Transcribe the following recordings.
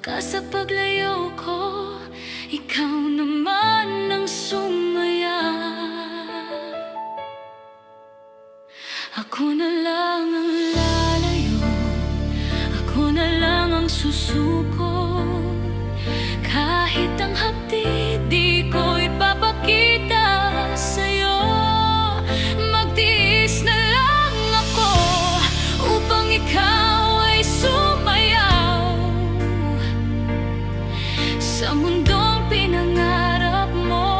Baka sa paglayo ko, ikaw naman ang sumaya. Ako na lang ang lalayo, ako na lang ang susuko. Kahit ang hapdi, di ko ipapakita sa'yo. Magtiis na lang ako upang ikaw ay sumayaw sa mundong pinangarap mo.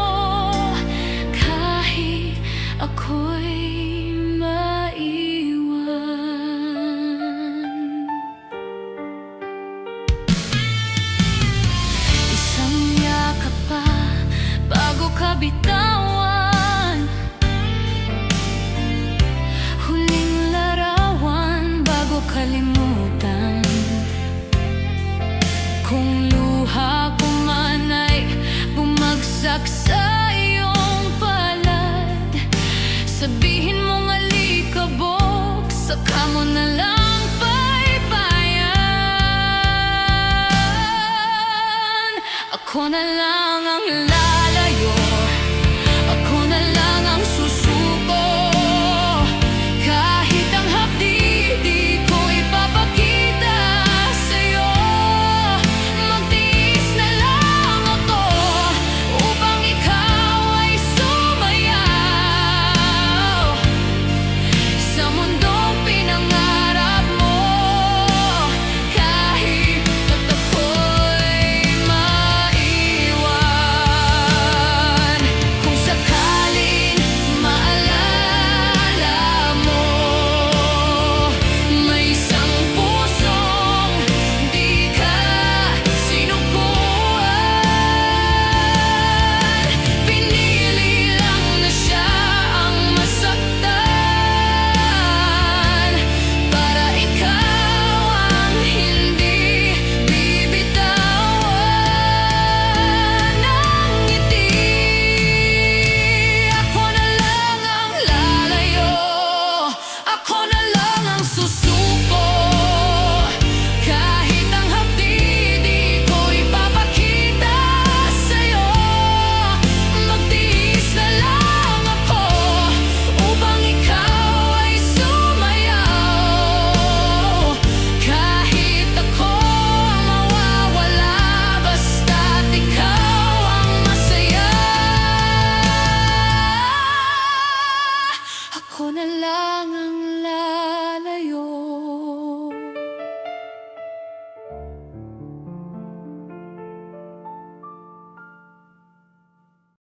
Kahit ako'y kabitawan, huling larawan bago kalimutan. Kung luha ko man ay bumagsak sa iyong palad, sabihin mong alikabok, saka mo na lang paypayan. Ako na lang ang lalayo, ako na lang ang susuko. Kahit ang hapdi, di ko ipapakita sa'yo. Magtiis na lang ako upang ikaw ay sumayaw sa mundong pinangarap mo. Kahit at ako'y maiwan, kung sakaling maalala mo, may isang pusong di ka sinukuan. Pinili lang na siya ang masaktan, para ikaw ang hindi bibitawan ng ngiti. Ako na lang ang lalayo, ako na lang ang susuko. Kahit ang hapdi, di ko ipapakita sa'yo. Magtiis na lang ako upang ikaw ay sumayaw. Kahit ako mawawala, basta't ikaw ang masaya. Ako na lang ang lalayo.